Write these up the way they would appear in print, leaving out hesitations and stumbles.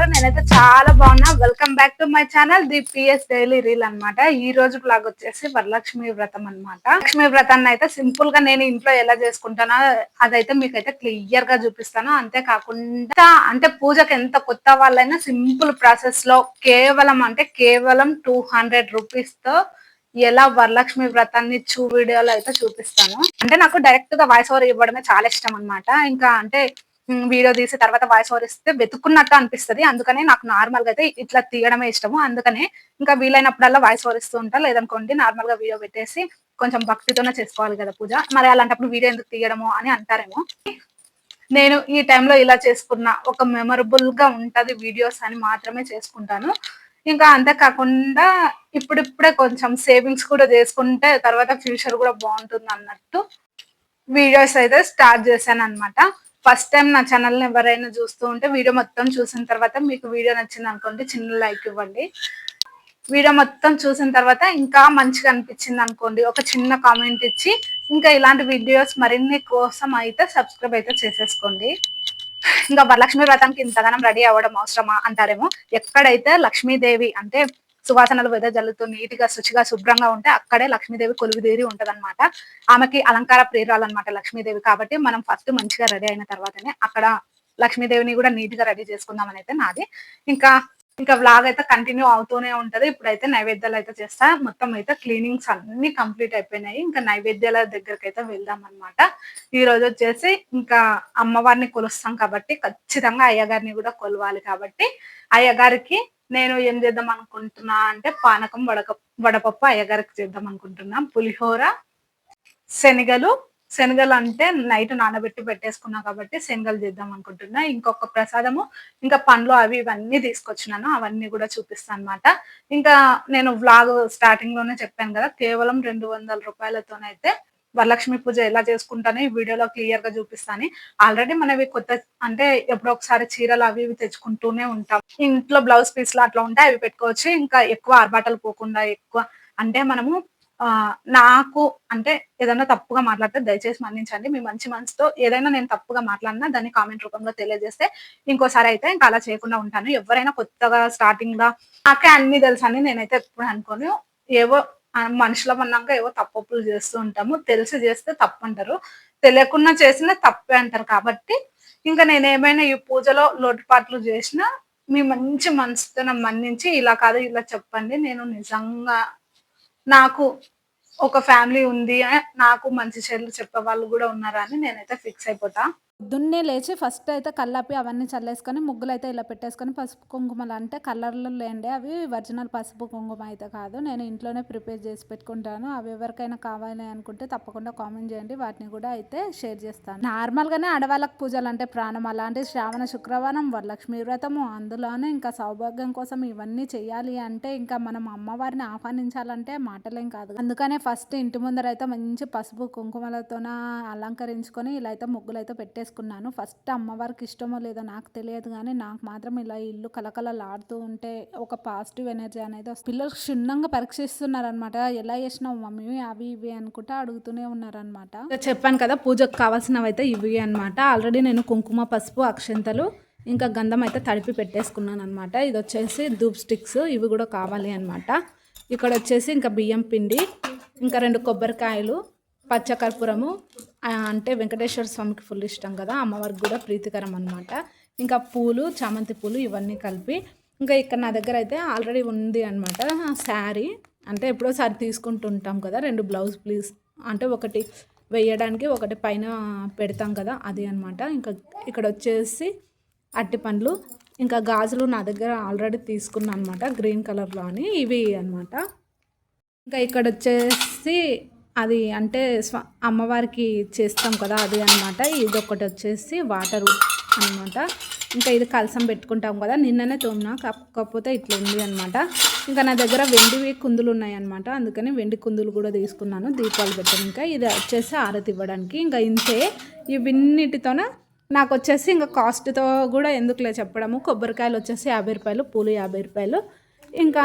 ఉన్నారు? నేనైతే చాలా బాగున్నా. Welcome back to my channel the PS daily reel అన్నమాట. ఈ రోజు బ్లాగ్ వచ్చేసి వరలక్ష్మి వ్రతం అన్నమాట. లక్ష్మి వ్రతాన్ని అయితే సింపుల్ గా నేను ఇంట్లో ఎలా చేసుకుంటానో అదైతే మీకైతే క్లియర్ గా చూపిస్తాను. అంతేకాకుండా అంటే పూజకి ఎంత కొత్త వాళ్ళైనా సింపుల్ ప్రాసెస్ లో కేవలం 200 రూపీస్ తో ఎలా వరలక్ష్మి వ్రతాన్ని వీడియోలో అయితే చూపిస్తాను. అంటే నాకు డైరెక్ట్ గా వాయిస్ ఓవర్ ఇవ్వడమే చాలా ఇష్టం అన్నమాట. ఇంకా అంటే వీడియో తీసి తర్వాత వాయిస్ ఓవర్ ఇస్తే వెతుక్కున్నట్టు అనిపిస్తది. అందుకనే నాకు నార్మల్ గా అయితే ఇట్లా తీయడమే ఇష్టము. అందుకనే ఇంకా వీలైనప్పుడల్లా వాయిస్ ఓవర్ ఇస్తూ ఉంటా. లేదనుకోండి నార్మల్ గా వీడియో పెట్టేసి కొంచెం భక్తితోనే చేసుకోవాలి కదా పూజ. మరి అలాంటప్పుడు వీడియో ఎందుకు తీయడము అని అంటారేమో. నేను ఈ టైంలో ఇలా చేసుకున్న ఒక మెమరబుల్ గా ఉంటది వీడియోస్ అని మాత్రమే చేసుకుంటాను. ఇంకా అంతేకాకుండా ఇప్పుడిప్పుడే కొంచెం సేవింగ్స్ కూడా చేసుకుంటే తర్వాత ఫ్యూచర్ కూడా బాగుంటుంది అన్నట్టు వీడియోస్ అయితే స్టార్ట్ చేశాను అనమాట. ఫస్ట్ టైం నా ఛానల్ని ఎవరైనా చూస్తూ ఉంటే వీడియో మొత్తం చూసిన తర్వాత మీకు వీడియో నచ్చింది అనుకోండి, చిన్న లైక్ ఇవ్వండి. వీడియో మొత్తం చూసిన తర్వాత ఇంకా మంచిగా అనిపించింది అనుకోండి, ఒక చిన్న కామెంట్ ఇచ్చి ఇంకా ఇలాంటి వీడియోస్ మరిన్ని కోసం అయితే సబ్స్క్రైబ్ అయితే చేసేసుకోండి. ఇంకా వరలక్ష్మి వ్రతానికి ఇంతగానం రెడీ అవ్వడం అవసరమా అంటారేమో. ఎక్కడైతే లక్ష్మీదేవి అంటే సువాసనలు వెదజల్లుతూ నీటిగా శుచిగా శుభ్రంగా ఉంటే అక్కడే లక్ష్మీదేవి కొలువుదేరి ఉంటదన్నమాట. ఆమెకి అలంకార ప్రియురాలన్నమాట లక్ష్మీదేవి. కాబట్టి మనం ఫస్ట్ మంచిగా రెడీ అయిన తర్వాతనే అక్కడ లక్ష్మీదేవిని కూడా నీట్ గా రెడీ చేసుకుందామని అయితే నాది. ఇంకా ఇంకా వ్లాగ్ అయితే కంటిన్యూ అవుతూనే ఉంటది. ఇప్పుడైతే నైవేద్యాలు అయితే చేస్తా. మొత్తం అయితే క్లీనింగ్స్ అన్ని కంప్లీట్ అయిపోయినాయి. ఇంకా నైవేద్యాల దగ్గరికి అయితే వెళ్దాం అనమాట. ఈ రోజు వచ్చేసి ఇంకా అమ్మవారిని కొలుస్తాం కాబట్టి ఖచ్చితంగా అయ్యగారిని కూడా కొలవాలి. కాబట్టి అయ్యగారికి నేను ఏం చేద్దాం అనుకుంటున్నా అంటే పానకం వడపప్పు అయ్యగారికి చేద్దాం అనుకుంటున్నా. పులిహోర, శనగలు అంటే నైట్ నానబెట్టి పెట్టేసుకున్నా కాబట్టి శనగలు చేద్దాం అనుకుంటున్నా. ఇంకొక ప్రసాదము ఇంకా పండ్లు అవి ఇవన్నీ తీసుకొచ్చినాను, అవన్నీ కూడా చూపిస్తాను అనమాట. ఇంకా నేను వ్లాగ్ స్టార్టింగ్ లోనే చెప్పాను కదా, కేవలం 200 రూపాయలతోనైతే వరలక్ష్మి పూజ ఎలా చేసుకుంటానో ఈ వీడియోలో క్లియర్ గా చూపిస్తాను. ఆల్రెడీ మనవి కొత్త అంటే ఎప్పుడో ఒకసారి చీరలు అవి ఇవి తెచ్చుకుంటూనే ఉంటాం. ఇంట్లో బ్లౌజ్ పీస్లు అట్లా ఉంటాయి, అవి పెట్టుకోవచ్చు. ఇంకా ఎక్కువ ఆర్భాటాలు పోకుండా ఎక్కువ అంటే మనము నాకు అంటే ఏదైనా తప్పుగా మాట్లాడితే దయచేసి మన్నించండి. మీ మంచి మనసుతో ఏదైనా నేను తప్పుగా మాట్లాడినా దాన్ని కామెంట్ రూపంలో తెలియజేస్తే ఇంకోసారి అయితే ఇంకా అలా చేయకుండా ఉంటాను. ఎవరైనా కొత్తగా స్టార్టింగ్ గా నాకే అన్ని తెలుసు అని నేనైతే ఎప్పుడు అనుకోను. ఏవో మనుషులం అన్నాక ఏవో తప్పులు చేస్తూ ఉంటాము. తెలిసి చేస్తే తప్పు అంటారు, తెలియకుండా చేసిన తప్పే అంటారు. కాబట్టి ఇంకా నేను ఏమైనా ఈ పూజలో లోటుపాట్లు చేసినా మీ మంచి మనసుతో నన్ను మన్నించి ఇలా కాదు ఇలా చెప్పండి. నేను నిజంగా నాకు ఒక ఫ్యామిలీ ఉంది, నాకు మంచి చెడులు చెప్పే వాళ్ళు కూడా ఉన్నారా అని నేనైతే ఫిక్స్ అయిపోతా. పొద్దున్నే లేచి ఫస్ట్ అయితే కల్లాపి అవన్నీ చల్లేసుకొని ముగ్గులు అయితే ఇలా పెట్టేసుకొని పసుపు కుంకుమలు అంటే కలర్లు లేండి, అవి ఒరిజినల్ పసుపు కుంకుమ అయితే కాదు, నేను ఇంట్లోనే ప్రిపేర్ చేసి పెట్టుకుంటాను. అవి ఎవరికైనా కావాలి అనుకుంటే తప్పకుండా కామెంట్ చేయండి, వాటిని కూడా అయితే షేర్ చేస్తాను. నార్మల్గానే ఆడవాళ్ళకి పూజలు అంటే ప్రాణం. అలాంటి శ్రావణ శుక్రవారం వరలక్ష్మి వ్రతము, అందులోనే ఇంకా సౌభాగ్యం కోసం ఇవన్నీ చెయ్యాలి అంటే ఇంకా మనం అమ్మవారిని ఆహ్వానించాలంటే మాటలేం కాదు. అందుకనే ఫస్ట్ ఇంటి ముందర అయితే మంచి పసుపు కుంకుమలతోన అలంకరించుకొని ఇలా అయితే ముగ్గులు అయితే పెట్టేసుకున్నాను. ఫస్ట్ అమ్మవారికి ఇష్టమో లేదో నాకు తెలియదు, కానీ నాకు మాత్రం ఇలా ఇల్లు కలకలలాడుతూ ఉంటే ఒక పాజిటివ్ ఎనర్జీ అనేది పిల్లలు క్షుణ్ణంగా పరీక్షిస్తున్నారనమాట. ఎలా చేసినావు మమ్మీ అవి ఇవి అనుకుంటా అడుగుతూనే ఉన్నారనమాట. చెప్పాను కదా పూజకు కావాల్సినవి అయితే ఇవి అనమాట. ఆల్రెడీ నేను కుంకుమ, పసుపు, అక్షంతలు ఇంకా గంధం అయితే తడిపి పెట్టేసుకున్నాను అనమాట. ఇది వచ్చేసి ధూప్ స్టిక్స్, ఇవి కూడా కావాలి అనమాట. ఇక్కడ వచ్చేసి ఇంకా బియ్యం పిండి, ఇంకా 2 కొబ్బరికాయలు, పచ్చకర్పూరము అంటే వెంకటేశ్వర స్వామికి ఫుల్ ఇష్టం కదా, అమ్మవారికి కూడా ప్రీతికరం అనమాట. ఇంకా పూలు, చామంతి పూలు ఇవన్నీ కలిపి ఇంకా ఇక్కడ నా దగ్గర అయితే ఆల్రెడీ ఉంది అనమాట శారీ. అంటే ఎప్పుడోసారి తీసుకుంటుంటాం కదా, 2 బ్లౌజ్ ప్లీజ్ అంటే ఒకటి వేయడానికి ఒకటి పైన పెడతాం కదా, అది అనమాట. ఇంకా ఇక్కడ వచ్చేసి అట్టి పండ్లు, ఇంకా గాజులు నా దగ్గర ఆల్రెడీ తీసుకున్నాను అనమాట, గ్రీన్ కలర్లో అని ఇవి అనమాట. ఇంకా ఇక్కడ వచ్చేసి అది అంటే అమ్మవారికి చేస్తాం కదా అది అనమాట. ఇది ఒకటి వచ్చేసి వాటరు అనమాట. ఇంకా ఇది కలసం పెట్టుకుంటాం కదా, నిన్ననే తోమినా కాకపోతే ఇట్లా ఉంది అనమాట. ఇంకా నా దగ్గర వెండివి కుందులు ఉన్నాయన్నమాట, అందుకని వెండి కుందులు కూడా తీసుకున్నాను దీపాలు పెట్టాను. ఇంకా ఇది వచ్చేసి ఆరతి ఇవ్వడానికి. ఇంకా ఇంతే, ఇవన్నిటితోన నాకు వచ్చేసి ఇంకా కాస్ట్తో కూడా ఎందుకులే చెప్పడము. కొబ్బరికాయలు వచ్చేసి 50 రూపాయలు, పూలు 50 రూపాయలు, ఇంకా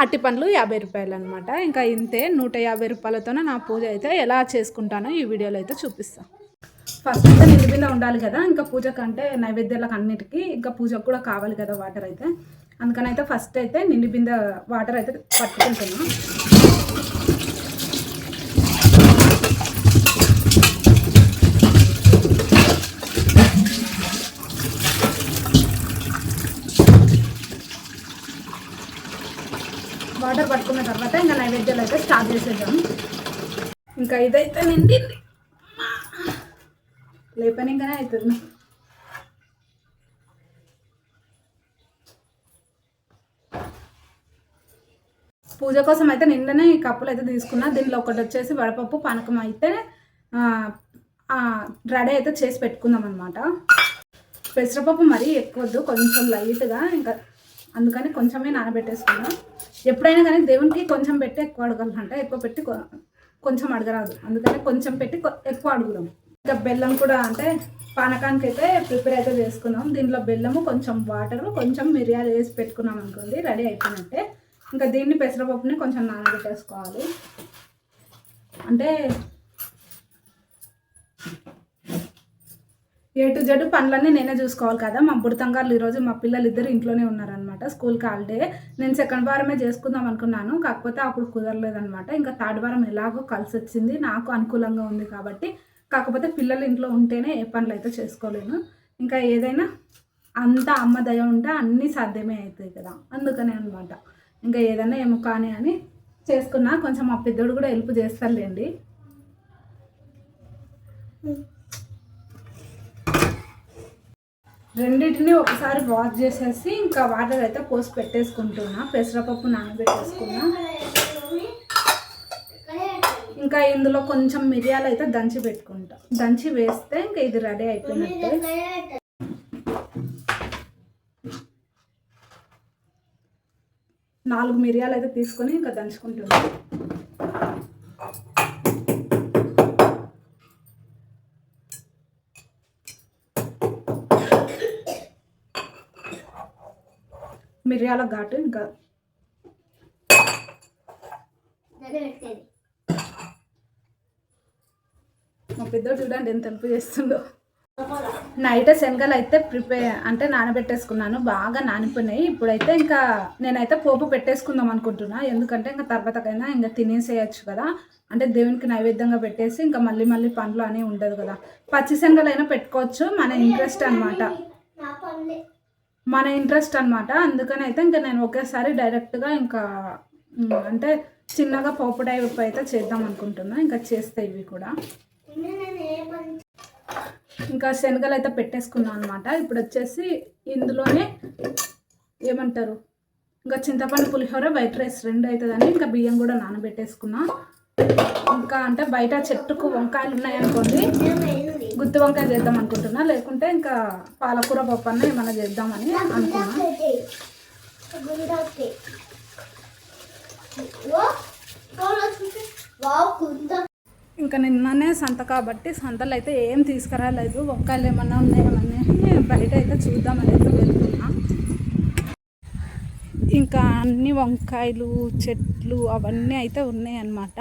అట్టి పండ్లు 50 రూపాయలు అనమాట. ఇంకా ఇంతే, 150 రూపాయలతోనే నా పూజ అయితే ఎలా చేసుకుంటానో ఈ వీడియోలో అయితే చూపిస్తాను. ఫస్ట్ అయితే నిండిపోయిన ఉండాలి కదా, ఇంకా పూజకు అంటే నైవేద్యాలకు అన్నిటికీ ఇంకా పూజకు కూడా కావాలి కదా వాటర్ అయితే. అందుకని అయితే ఫస్ట్ అయితే నిండి బిందె వాటర్ అయితే పట్టుకుంటున్నాం. వాటర్ పట్టుకున్న తర్వాత ఇంకా నైవేద్యాలు అయితే స్టార్ట్ చేసేద్దాం. ఇంకా ఇదైతే నిండింది, లేపని ఇంకానే అవుతుంది. పూజ కోసం అయితే నిండనే ఈ కప్పులు అయితే తీసుకున్నా. దీనిలో ఒకటి వచ్చేసి వడపప్పు పానకం అయితే రెడీ అయితే చేసి పెట్టుకుందాం అనమాట. పెసరపప్పు మరీ ఎక్కువద్దు, కొంచెం లైట్గా, ఇంకా అందుకని కొంచెమే నానబెట్టేసుకున్నాం. ఎప్పుడైనా కానీ దేవునికి కొంచెం పెట్టి ఎక్కువ అడగాలంట, ఎక్కువ పెట్టి కొంచెం అడగరాదు, అందుకని కొంచెం పెట్టి ఎక్కువ అడుగుదాం. ఇంకా బెల్లం కూడా అంటే పానకానికి అయితే ప్రిపేర్ అయితే చేసుకున్నాం. దీంట్లో బెల్లము, కొంచెం వాటరు, కొంచెం మిరియాలు వేసి పెట్టుకున్నాం అనుకోండి, రెడీ అయిపోయినట్టే. ఇంకా దీన్ని పెసరపప్పుని కొంచెం నానబెట్టేసుకోవాలి. అంటే ఏ టు జెడ్ పనులన్నీ నేనే చూసుకోవాలి కదా. మా బుడతంగారు ఈరోజు మా పిల్లలు ఇద్దరు ఇంట్లోనే ఉన్నారనమాట, స్కూల్కి హాలిడే. నేను సెకండ్ వారమే చేసుకుందాం అనుకున్నాను, కాకపోతే అప్పుడు కుదరలేదనమాట. ఇంకా థర్డ్ వారం ఎలాగో కలిసి వచ్చింది, నాకు అనుకూలంగా ఉంది కాబట్టి. కాకపోతే పిల్లలు ఇంట్లో ఉంటేనే ఏ పనులు అయితే చేసుకోలేను. ఇంకా ఏదైనా అంతా అమ్మ దయ ఉంటే అన్నీ సాధ్యమే అవుతాయి కదా, అందుకనే అనమాట. ఇంకా ఏదైనా ఏమో కానీ అని చేసుకున్నా. కొంచెం మా పెద్దోడు కూడా హెల్ప్ చేస్తారులేండి. రెండింటిని ఒకసారి వాష్ చేసేసి ఇంకా వాటర్ అయితే పోసి పెట్టేసుకుంటున్నా. పెసరపప్పు నానబెట్టేసుకున్నా. ఇంకా ఇందులో కొంచెం మిరియాలు అయితే దంచి పెట్టుకుంటా. దంచి వేస్తే ఇంకా ఇది రెడీ అయిపోయినట్టే. 4 మిరియాలు అయితే తీసుకొని ఇంకా దంచుకుంటున్నా. మిరియాల ఘాటు ఇంకా మా పెద్దోడు చూడండి ఎంత హెల్ప్ చేస్తుండో. నైట్ శనగలు అయితే అంటే నానబెట్టేసుకున్నాను, బాగా నానిపోయినాయి. ఇప్పుడైతే ఇంకా నేనైతే పోపు పెట్టేసుకుందాం అనుకుంటున్నా, ఎందుకంటే ఇంకా తర్వాతకైనా ఇంకా తినేసేయచ్చు కదా. అంటే దేవునికి నైవేద్యంగా పెట్టేసి ఇంకా మళ్ళీ మళ్ళీ పండ్లు అని ఉండదు కదా. పచ్చి శనగలు అయినా పెట్టుకోవచ్చు, మన ఇంట్రెస్ట్ అనమాట. అందుకని అయితే ఇంకా నేను ఒకేసారి డైరెక్ట్గా ఇంకా అంటే చిన్నగా పోపు టైప్ అయితే చేద్దాం అనుకుంటున్నా. ఇంకా చేస్తే ఇవి కూడా ఇంకా శనగలు అయితే పెట్టేసుకున్నాం అనమాట. ఇప్పుడు వచ్చేసి ఇందులోనే ఏమంటారు, ఇంకా చింతపండు పులిహోర వైట్ రైస్ 2 అవుతుందని ఇంకా బియ్యం కూడా నానబెట్టేసుకున్నా. ఇంకా అంటే బయట చెట్టుకు వంకాయలు ఉన్నాయనుకోండి, గుత్తి వంకాయ చేద్దాం అనుకుంటున్నా, లేకుంటే ఇంకా పాలకూర పప్పు అన్న ఏమైనా చేద్దామని అనుకున్నా. ఇంకా నిన్ననే సంత కాబట్టి సంతలు అయితే ఏం తీసుకురాలేదు, వంకాయలు ఏమన్నా ఉన్నాయేమని బయట అయితే చూద్దామని అయితే వెళ్తున్నా. ఇంకా అన్ని వంకాయలు చెట్లు అవన్నీ అయితే ఉన్నాయి అన్నమాట.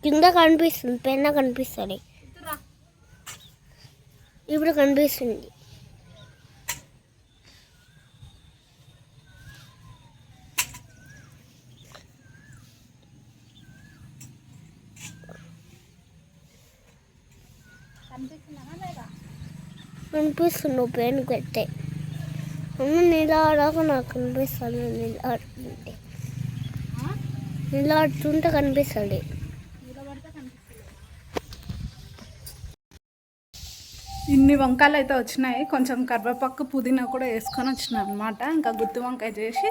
కింద కనిపిస్తుంది, పైన కనిపిస్తుంది, ఇప్పుడు కనిపిస్తుంది. కనిపిస్తుంది పెయిన్ పెడితే నీళ్ళాడాక నాకు కనిపిస్తుంది. నీళ్ళాడుతుంటే కనిపిస్తుంది. ఇన్ని వంకాయలు అయితే వచ్చినాయి, కొంచెం కరివేపాకు పుదీనా కూడా వేసుకొని వచ్చినాయి అనమాట. ఇంకా గుత్తి వంకాయ చేసి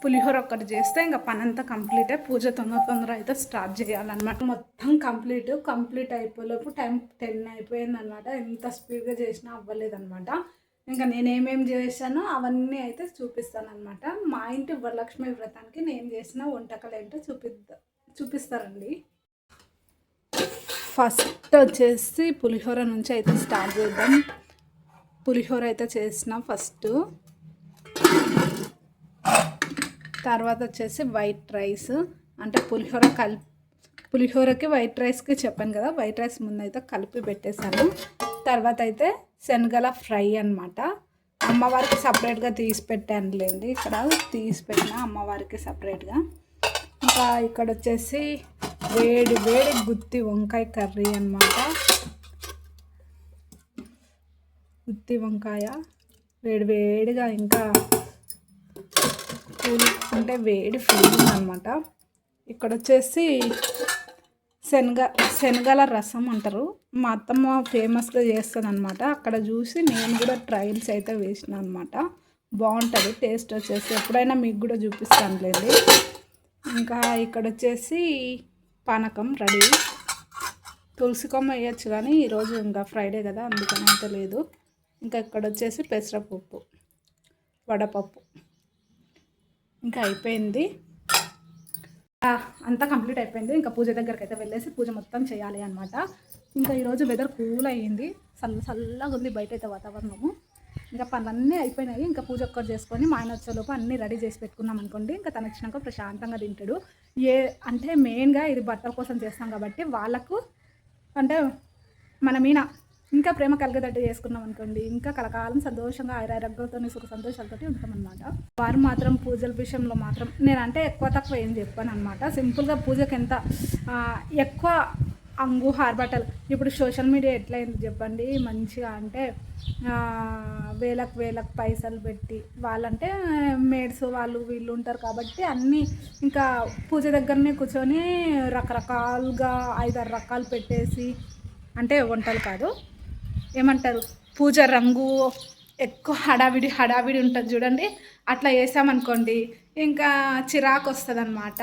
పులిహోర ఒక్కటి చేస్తే ఇంకా పని అంతా కంప్లీట్ అయ్యి పూజ తొందర అయితే స్టార్ట్ చేయాలన్నమాట. మొత్తం కంప్లీట్ అయిపోలేపు టైం 10 అయిపోయింది అనమాట. ఎంత స్పీడ్గా చేసినా అవ్వలేదన్నమాట. ఇంకా నేనేమేమి చేశానో అవన్నీ అయితే చూపిస్తాను అనమాట. మా ఇంటి వరలక్ష్మి వ్రతానికి నేను చేసిన వంటకాలు ఏంటో చూపిస్తారండి. ఫస్ట్ వచ్చేసి పులిహోర నుంచి అయితే స్టార్ట్ చేద్దాం. పులిహోర అయితే చేసిన ఫస్ట్ తర్వాత వచ్చేసి వైట్ రైస్, అంటే పులిహోరకి వైట్ రైస్కి చెప్పాను కదా, వైట్ రైస్ ముందైతే కలిపి పెట్టేశాను. తర్వాత అయితే శనగల ఫ్రై అనమాట. అమ్మవారికి సపరేట్గా తీసి పెట్టానులేండి, ఇక్కడ తీసి పెట్టిన అమ్మవారికి సపరేట్గా. ఇంకా ఇక్కడ వచ్చేసి వేడి వేడి గుత్తి వంకాయ కర్రీ అనమాట. గుత్తి వంకాయ వేడి వేడిగా ఇంకా అంటే వేడి ఫీలింగ్ అనమాట. ఇక్కడ వచ్చేసి శనగల రసం అంటారు, మా అత్తమ్మ ఫేమస్గా చేస్తుంది అనమాట. అక్కడ చూసి నేను కూడా ట్రయల్స్ అయితే వేసిన అనమాట. బాగుంటుంది టేస్ట్ వచ్చేసి, ఎప్పుడైనా మీకు కూడా చూపిస్తానులేండి. ఇంకా ఇక్కడ వచ్చేసి పానకం రెడీ. తులసి కొమ్మ వేయచ్చు కానీ ఈరోజు ఇంకా ఫ్రైడే కదా అందుకని అయితే లేదు. ఇంకా ఇక్కడ వచ్చేసి పెసరపప్పు, వడపప్పు ఇంకా అయిపోయింది. అంతా కంప్లీట్ అయిపోయింది. ఇంకా పూజ దగ్గరికి అయితే వెళ్ళేసి పూజ మొత్తం చేయాలి అనమాట. ఇంకా ఈరోజు వెదర్ కూల్ అయ్యింది, చల్లగా ఉంది బయట అయితే వాతావరణము. ఇంకా పనులన్నీ అయిపోయినాయి. ఇంకా పూజ ఒక్కటి చేసుకొని మా ఆయన వచ్చేలోపు అన్నీ రెడీ చేసి పెట్టుకున్నాం అనుకోండి, ఇంకా తను వచ్చినాక ప్రశాంతంగా తింటాడు. అంటే మెయిన్గా ఇది బట్టల కోసం చేస్తాం కాబట్టి వాళ్ళకు అంటే మన మీద ఇంకా ప్రేమ కలిగేటట్టు చేసుకున్నాం అనుకోండి, ఇంకా కలకాలం సంతోషంగా ఆరోగ్యంతో సుఖ సంతోషాలతో ఉంటామన్నమాట. వారు మాత్రం పూజల విషయంలో మాత్రం నేనంటే ఎక్కువ తక్కువ ఏం చెప్పాను అనమాట. సింపుల్గా పూజకి ఎంత ఎక్కువ అంగు హార్బట్టలు ఇప్పుడు సోషల్ మీడియా ఎట్లయింది చెప్పండి, మంచిగా అంటే వేలకు పైసలు పెట్టి వాళ్ళంటే మేడ్స్ వాళ్ళు వీళ్ళు ఉంటారు కాబట్టి అన్నీ ఇంకా పూజ దగ్గరనే కూర్చొని రకరకాలుగా 5-6 రకాలు పెట్టేసి, అంటే వంటలు కాదు ఏమంటారు పూజ రంగు ఎక్కువ హడావిడి ఉంటుంది చూడండి, అట్లా చేసామనుకోండి ఇంకా చిరాకు వస్తుంది అనమాట.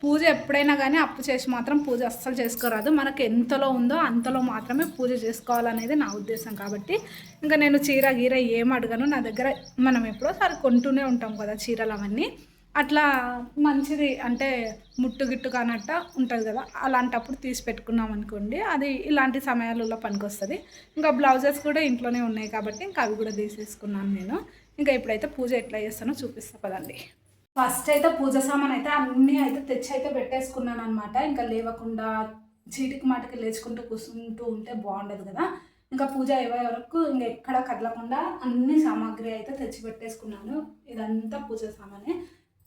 పూజ ఎప్పుడైనా కానీ అప్పు చేసి మాత్రం పూజ అస్సలు చేసుకోరాదు. మనకు ఎంతలో ఉందో అంతలో మాత్రమే పూజ చేసుకోవాలనేది నా ఉద్దేశం. కాబట్టి ఇంకా నేను గీర ఏం అడగను, నా దగ్గర మనం ఎప్పుడో సారి కొంటూనే ఉంటాం కదా చీరలు అవన్నీ, అట్లా మంచిది అంటే ముట్టు గిట్టు కానట్ట ఉంటుంది కదా, అలాంటప్పుడు తీసి పెట్టుకున్నాం అనుకోండి అది ఇలాంటి సమయాలలో పనికొస్తుంది. ఇంకా బ్లౌజెస్ కూడా ఇంట్లోనే ఉన్నాయి కాబట్టి ఇంకా అవి కూడా తీసేసుకున్నాను నేను. ఇంకా ఇప్పుడైతే పూజ ఎట్లా చేస్తానో చూపిస్తా పదండి. ఫస్ట్ అయితే పూజ సామాన్ అయితే అన్నీ అయితే తెచ్చి అయితే పెట్టేసుకున్నాను అనమాట. ఇంకా లేవకుండా చీటికి మాటికి లేచుకుంటూ కూర్చుంటూ ఉంటే బాగుండదు కదా. ఇంకా పూజ అయ్యే వరకు ఇంకా ఎక్కడ కదలకుండా అన్ని సామాగ్రి అయితే తెచ్చి పెట్టేసుకున్నాను. ఇదంతా పూజ సామానే.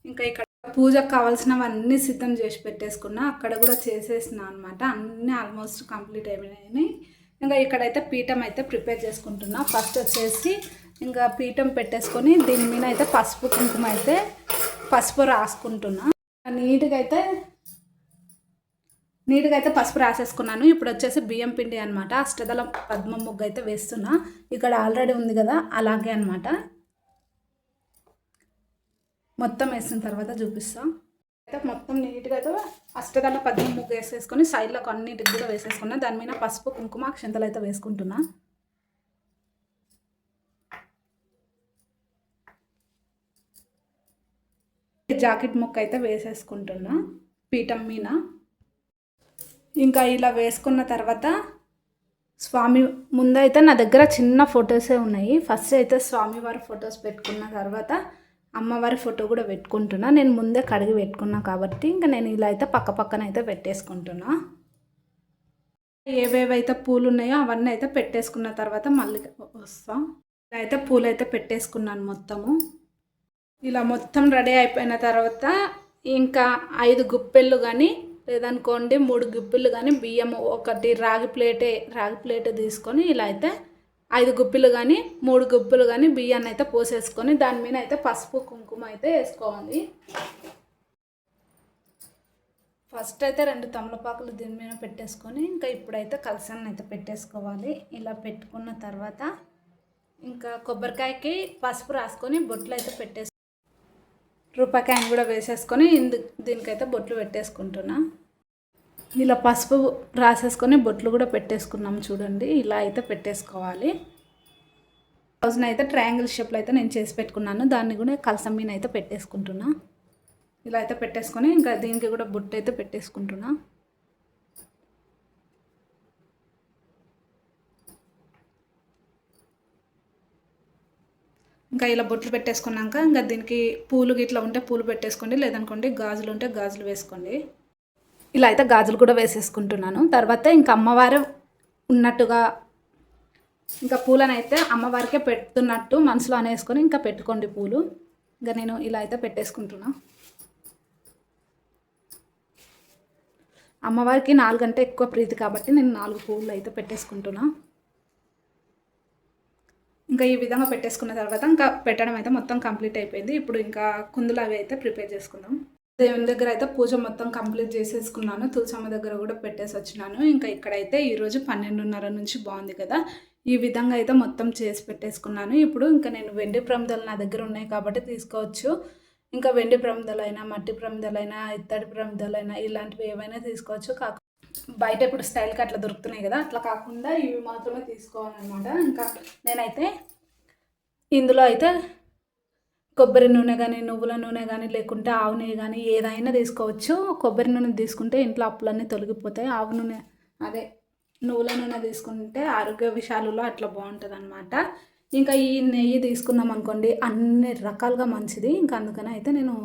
ఇంకా ఇక్కడ పూజకు కావాల్సినవన్నీ సిద్ధం చేసి పెట్టేసుకున్నా, అక్కడ కూడా చేసేసిన అనమాట. అన్నీ ఆల్మోస్ట్ కంప్లీట్ అయిపోయినాయి. ఇంకా ఇక్కడైతే పీఠం అయితే ప్రిపేర్ చేసుకుంటున్నా. ఫస్ట్ వచ్చేసి ఇంకా పీఠం పెట్టేసుకొని దీని మీద అయితే పసుపు కుంకుమ అయితే పసుపు రాసుకుంటున్నా. నీట్గా అయితే పసుపు రాసేసుకున్నాను. ఇప్పుడు వచ్చేసి బియ్యం పిండి అనమాట. అష్టదళం పద్మ ముగ్గు అయితే వేస్తున్నా. ఇక్కడ ఆల్రెడీ ఉంది కదా అలాగే అనమాట. మొత్తం వేసిన తర్వాత చూపిస్తాం. అయితే మొత్తం నీట్గా అయితే అష్టదళ పద్మ ముగ్గు వేసేసుకొని సైడ్లో అన్నిటికి కూడా వేసేసుకున్నా. దాని మీద పసుపు కుంకుమ అక్షంతలు అయితే వేసుకుంటున్నా. జాకెట్ ముక్క అయితే వేసేసుకుంటున్నా పీఠం మీద. ఇంకా ఇలా వేసుకున్న తర్వాత స్వామి ముందైతే నా దగ్గర చిన్న ఫొటోసే ఉన్నాయి. ఫస్ట్ అయితే స్వామివారి ఫొటోస్ పెట్టుకున్న తర్వాత అమ్మవారి ఫోటో కూడా పెట్టుకుంటున్నా. నేను ముందే కడిగి పెట్టుకున్నా కాబట్టి ఇంకా నేను ఇలా అయితే పక్కన అయితే పెట్టేసుకుంటున్నా. ఏవేవైతే పూలు ఉన్నాయో అవన్నీ అయితే పెట్టేసుకున్న తర్వాత మళ్ళీ వస్తా. ఇలా అయితే పూలు అయితే పెట్టేసుకున్నాను మొత్తము. ఇలా మొత్తం రెడీ అయిపోయిన తర్వాత ఇంకా 5 గుప్పెళ్ళు కానీ లేదనుకోండి 3 గుప్పెళ్ళు కానీ బియ్యం, ఒకటి రాగి ప్లేట్ తీసుకొని ఇలా అయితే 5 గుప్పెలు కానీ 3 గుప్పెలు కానీ బియ్యాన్ని అయితే పోసేసుకొని దాని మీద అయితే పసుపు కుంకుమ అయితే వేసుకోవాలి. ఫస్ట్ అయితే 2 తమలపాకులు దీని మీద పెట్టేసుకొని ఇంకా ఇప్పుడైతే కలశాన్ని అయితే పెట్టేసుకోవాలి. ఇలా పెట్టుకున్న తర్వాత ఇంకా కొబ్బరికాయకి పసుపు రాసుకొని బొట్లు అయితే రూపాయికాయని కూడా వేసేసుకొని దీనికైతే బొట్లు పెట్టేసుకుంటున్నా. ఇలా పసుపు రాసేసుకొని బొట్లు కూడా పెట్టేసుకున్నాం చూడండి. ఇలా అయితే పెట్టేసుకోవాలి. బ్లౌజ్ని అయితే ట్రయాంగిల్ షేప్లో అయితే నేను చేసి పెట్టుకున్నాను. దాన్ని కూడా కలసం మీద అయితే పెట్టేసుకుంటున్నా. ఇలా అయితే పెట్టేసుకొని ఇంకా దీనికి కూడా బొట్టు అయితే పెట్టేసుకుంటున్నా. ఇంకా ఇలా బొట్లు పెట్టేసుకున్నాక ఇంకా దీనికి పూలు ఇట్లా ఉంటే పూలు పెట్టేసుకోండి, లేదనుకోండి గాజులు ఉంటే గాజులు వేసుకోండి. ఇలా అయితే గాజులు కూడా వేసేసుకుంటున్నాను. తర్వాత ఇంకా అమ్మవారు ఉన్నట్టుగా ఇంకా పూలను అయితే అమ్మవారికే పెడుతున్నట్టు మనసులో అనేసుకొని ఇంకా పెట్టుకోండి పూలు. ఇంకా నేను ఇలా అయితే పెట్టేసుకుంటున్నా. అమ్మవారికి 4 అంటే ఎక్కువ ప్రీతి కాబట్టి నేను 4 పూలు అయితే పెట్టేసుకుంటున్నా. ఇంకా ఈ విధంగా పెట్టేసుకున్న తర్వాత ఇంకా పెట్టడం అయితే మొత్తం కంప్లీట్ అయిపోయింది. ఇప్పుడు ఇంకా కుందులు అవి అయితే ప్రిపేర్ చేసుకుందాం. దేవుని దగ్గర అయితే పూజ మొత్తం కంప్లీట్ చేసేసుకున్నాను. తులసమ్మ దగ్గర కూడా పెట్టేసి వచ్చినాను. ఇంకా ఇక్కడైతే ఈరోజు 12:30 నుంచి బాగుంది కదా, ఈ విధంగా అయితే మొత్తం చేసి పెట్టేసుకున్నాను. ఇప్పుడు ఇంకా నేను వెండి ప్రమిదలు నా దగ్గర ఉన్నాయి కాబట్టి తీసుకోవచ్చు. ఇంకా వెండి ప్రమిదలైనా, మట్టి ప్రమిదలైనా, ఇత్తడి ప్రమిదలైనా ఇలాంటివి ఏవైనా తీసుకోవచ్చు. బయట ఇప్పుడు స్టైల్కి అట్లా దొరుకుతున్నాయి కదా, అట్లా కాకుండా ఇవి మాత్రమే తీసుకోవాలన్నమాట. ఇంకా నేనైతే ఇందులో అయితే కొబ్బరి నూనె కానీ, నువ్వుల నూనె కానీ, లేకుంటే ఆవు నెయ్యి కానీ ఏదైనా తీసుకోవచ్చు. కొబ్బరి నూనె తీసుకుంటే ఇంట్లో అప్పులన్నీ తొలగిపోతాయి. ఆవు నూనె అదే నువ్వుల నూనె తీసుకుంటే ఆరోగ్య విషయాలలో అట్లా బాగుంటుంది అనమాట. ఇంకా ఈ నెయ్యి తీసుకున్నాం అనుకోండి అన్ని రకాలుగా మంచిది. ఇంకా అందుకని అయితే నేను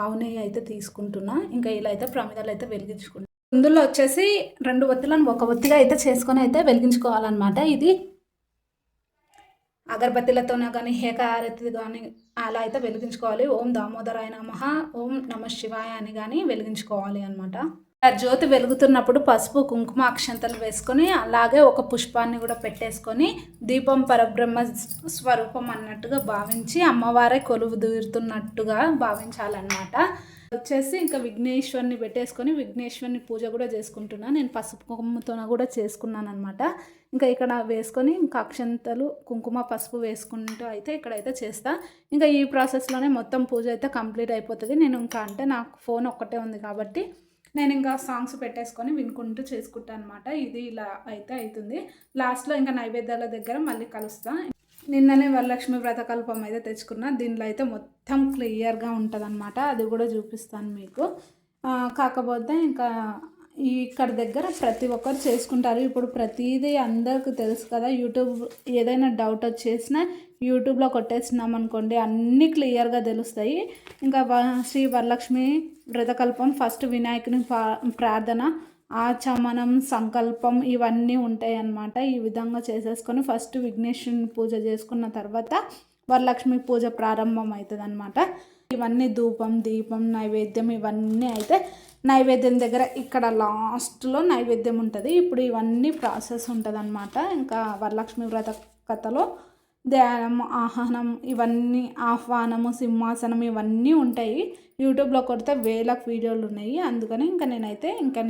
ఆవు నెయ్యి అయితే తీసుకుంటున్నా. ఇంకా ఇలా అయితే ప్రమిదలు అయితే వెలిగించుకుంటాను. ఇందులో వచ్చేసి 2 ఒత్తులను ఒక ఒత్తిగా అయితే చేసుకొని అయితే వెలిగించుకోవాలన్నమాట. ఇది అగరబత్తిలతోనే కానీ, హేకారతి కానీ అలా అయితే వెలిగించుకోవాలి. ఓం దామోదరాయ నమః, ఓం నమ శివాయ అని కానీ వెలిగించుకోవాలి అనమాట. జ్యోతి వెలుగుతున్నప్పుడు పసుపు, కుంకుమ, అక్షంతలు వేసుకొని అలాగే ఒక పుష్పాన్ని కూడా పెట్టేసుకొని దీపం పరబ్రహ్మ స్వరూపం అన్నట్టుగా భావించి అమ్మవారే కొలువు తీరుతున్నట్టుగా భావించాలన్నమాట. వచ్చేసి ఇంకా విఘ్నేశ్వరిని పెట్టేసుకొని విఘ్నేశ్వరిని పూజ కూడా చేసుకుంటున్నాను. నేను పసుపు కుంకుమతో కూడా చేసుకున్నాను అనమాట. ఇంకా ఇక్కడ వేసుకొని ఇంకా అక్షంతలు, కుంకుమ, పసుపు వేసుకుంటూ అయితే ఇక్కడైతే చేస్తా. ఇంకా ఈ ప్రాసెస్లోనే మొత్తం పూజ అయితే కంప్లీట్ అయిపోతుంది. నేను ఇంకా అంటే నాకు ఫోన్ ఒక్కటే ఉంది కాబట్టి నేను ఇంకా సాంగ్స్ పెట్టేసుకొని వినుకుంటూ చేసుకుంటాను అనమాట. ఇది ఇలా అయితే అవుతుంది. లాస్ట్లో ఇంకా నైవేద్యాల దగ్గర మళ్ళీ కలుస్తా. నిన్ననే వరలక్ష్మి వ్రతకల్పం అయితే తెచ్చుకున్నా. దీనిలో అయితే మొత్తం క్లియర్గా ఉంటుంది అనమాట. అది కూడా చూపిస్తాను మీకు. కాకపోతే ఇంకా ఇక్కడ దగ్గర ప్రతి ఒక్కరు చేసుకుంటారు. ఇప్పుడు ప్రతిదీ అందరికి తెలుసు కదా, యూట్యూబ్ ఏదైనా డౌట్ వచ్చేసినా యూట్యూబ్లో కొట్టేసినాం అనుకోండి అన్నీ క్లియర్గా తెలుస్తాయి. ఇంకా శ్రీ వరలక్ష్మి వ్రతకల్పం ఫస్ట్ వినాయకుని ప్రార్థన, ఆచమనం, సంకల్పం ఇవన్నీ ఉంటాయి అన్నమాట. ఈ విధంగా చేసేసుకొని ఫస్ట్ విఘ్నేశ్వరుని పూజ చేసుకున్న తర్వాత వరలక్ష్మి పూజ ప్రారంభం అవుతుంది అనమాట. ఇవన్నీ ధూపం, దీపం, నైవేద్యం ఇవన్నీ అయితే నైవేద్యం దగ్గర ఇక్కడ లాస్ట్లో నైవేద్యం ఉంటుంది. ఇప్పుడు ఇవన్నీ ప్రాసెస్ ఉంటుంది అనమాట. ఇంకా వరలక్ష్మి వ్రత కథలో ధ్యానం, ఆహ్వానం ఇవన్నీ, ఆహ్వానము, సింహాసనం ఇవన్నీ ఉంటాయి. యూట్యూబ్లో కొడితే వేలకు వీడియోలు ఉన్నాయి. అందుకని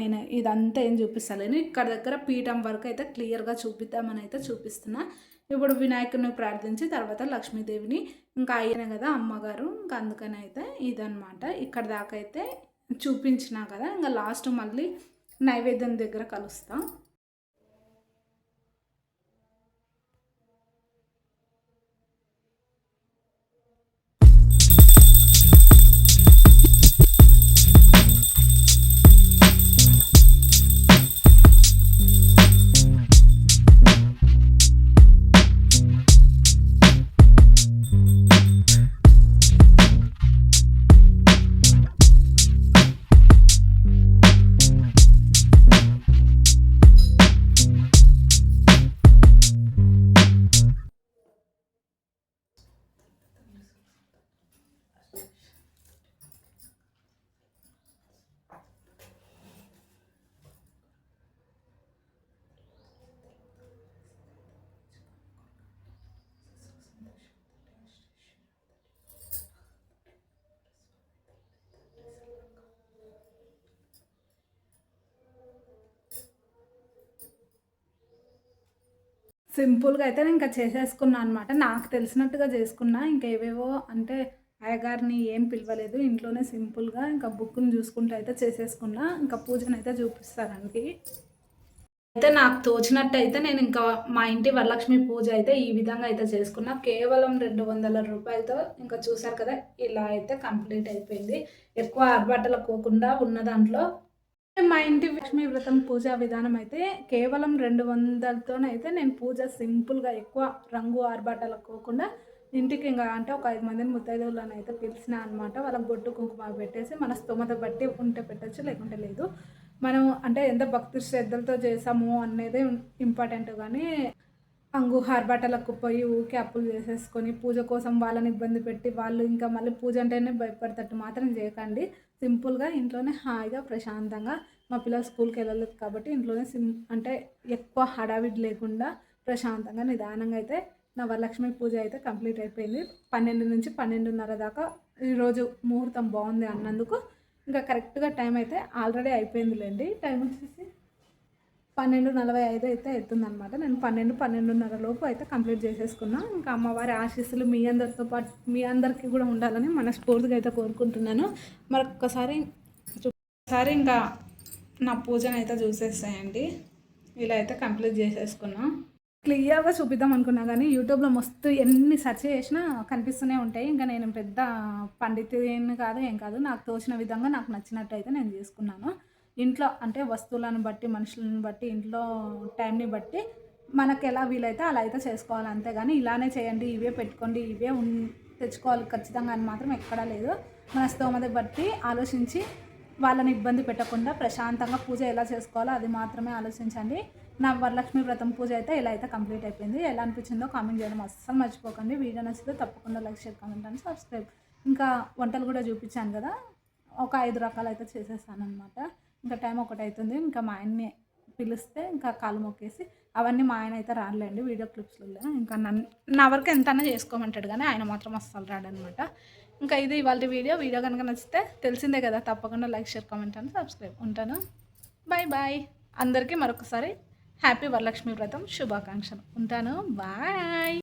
నేను ఇదంతా ఏం చూపిస్తలేను. ఇక్కడ దగ్గర పీఠం వరకు అయితే క్లియర్గా చూపిద్దామని అయితే చూపిస్తున్నా. ఇప్పుడు వినాయకుడిని ప్రార్థించి తర్వాత లక్ష్మీదేవిని, ఇంకా అయ్యనే కదా అమ్మగారు, ఇంకా అందుకని అయితే ఇదనమాట. ఇక్కడ దాకా అయితే చూపించినా కదా, ఇంకా లాస్ట్ మళ్ళీ నైవేద్యం దగ్గర కలుస్తా. సింపుల్గా అయితే నేను ఇంకా చేసేసుకున్నా అనమాట. నాకు తెలిసినట్టుగా చేసుకున్నా. ఇంకా ఏవేవో అంటే అయ్యగారిని ఏం పిలవలేదు, ఇంట్లోనే సింపుల్గా ఇంకా బుక్ని చూసుకుంటూ అయితే చేసేసుకున్నా. ఇంకా పూజను అయితే చూపిస్తానండి. అయితే నాకు తోచినట్టు అయితే నేను ఇంకా మా ఇంటి వరలక్ష్మి పూజ అయితే ఈ విధంగా అయితే చేసుకున్నా. కేవలం 200 రూపాయలతో ఇంకా చూసారు కదా, ఇలా అయితే కంప్లీట్ అయిపోయింది. ఎక్కువ ఆర్భాటాలు పోకుండా ఉన్న దాంట్లో మా ఇంటి లక్ష్మీ వ్రతం పూజా విధానం అయితే కేవలం 200తోనైతే నేను పూజ సింపుల్గా ఎక్కువ రంగు ఆర్భాటాలు పోకుండా ఇంటికి ఇంకా అంటే ఒక 5 మందిని ముత్తైదువులను అయితే పిలిచిన అనమాట. వాళ్ళకి బొట్టు కుంకుమ పెట్టేసి మన స్తోమత బట్టి ఉంటే పెట్టచ్చు, లేకుంటే లేదు. మనం అంటే ఎంత భక్తి శ్రద్ధలతో చేసాము అనేది ఇంపార్టెంట్. కానీ ఆర్భాటాలకు పోయి ఊరికే అప్పులు చేసేసుకొని పూజ కోసం వాళ్ళని ఇబ్బంది పెట్టి వాళ్ళు ఇంకా మళ్ళీ పూజ అంటేనే భయపడతట్టు మాత్రం చేయకండి. సింపుల్గా ఇంట్లోనే హాయిగా ప్రశాంతంగా, మా పిల్లలు స్కూల్కి వెళ్ళలేదు కాబట్టి ఇంట్లోనే అంటే ఎక్కువ హడావిడి లేకుండా ప్రశాంతంగా నిదానంగా అయితే నా వరలక్ష్మి పూజ అయితే కంప్లీట్ అయిపోయింది. 12 నుంచి 12:30 దాకా ఈరోజు ముహూర్తం బాగుంది అన్నందుకు ఇంకా కరెక్ట్గా టైం అయితే ఆల్రెడీ అయిపోయిందిలేండి. టైం వచ్చేసి 12:45 అయితే అవుతుందన్నమాట. నేను 12:30 లోపు అయితే కంప్లీట్ చేసేసుకున్నా. ఇంకా అమ్మవారి ఆశీస్సులు మీ అందరితో పాటు మీ అందరికీ కూడా ఉండాలని మనస్ఫూర్తిగా అయితే కోరుకుంటున్నాను. మరొకసారి ఇంకా నా పూజను అయితే చూసేస్తాయండి. ఇలా అయితే కంప్లీట్ చేసేసుకున్నా. క్లియర్గా చూపిద్దాం అనుకున్నా కానీ యూట్యూబ్లో మస్తు ఎన్ని సెర్చ్ చేసినా కనిపిస్తూనే ఉంటాయి. ఇంకా నేను పెద్ద పండితుని కాదు ఏం కాదు, నాకు తోచిన విధంగా నాకు నచ్చినట్టు అయితే నేను చేసుకున్నాను. ఇంట్లో అంటే వస్తువులను బట్టి, మనుషులను బట్టి, ఇంట్లో టైంని బట్టి మనకు ఎలా వీలైతే అలా అయితే చేసుకోవాలి. అంతేగాని ఇలానే చేయండి, ఇవే పెట్టుకోండి, ఇవే తెచ్చుకోవాలి ఖచ్చితంగా అని మాత్రం ఎక్కడా లేదు. మన స్తోమత బట్టి ఆలోచించి వాళ్ళని ఇబ్బంది పెట్టకుండా ప్రశాంతంగా పూజ ఎలా చేసుకోవాలో అది మాత్రమే ఆలోచించండి. నా వరలక్ష్మి వ్రతం పూజ అయితే ఇలా అయితే కంప్లీట్ అయిపోయింది. ఎలా అనిపించిందో కామెంట్ చేయడం అస్సలు మర్చిపోకండి. వీడియో నచ్చితే తప్పకుండా like, share, comment and subscribe. ఇంకా వంటలు కూడా చూపించాను కదా, ఒక 5 రకాలు అయితే చేసేస్తాను అనమాట. ఇంకా టైం 1 అవుతుంది. ఇంకా మా ఆయన్ని పిలిస్తే ఇంకా కాలు మొక్కేసి అవన్నీ మా ఆయన అయితే రాలేండి వీడియో క్లిప్స్లో. ఇంకా నా వరకు ఎంతైనా చేసుకోమంటాడు కానీ ఆయన మాత్రం అస్సలు రాడనమాట. ఇంకా ఇది ఇవాళ వీడియో కనుక నచ్చితే తెలిసిందే కదా, తప్పకుండా like, share, comment and subscribe. ఉంటాను. Bye bye. అందరికీ మరొకసారి హ్యాపీ వరలక్ష్మి వ్రతం శుభాకాంక్షలు. ఉంటాను. బాయ్.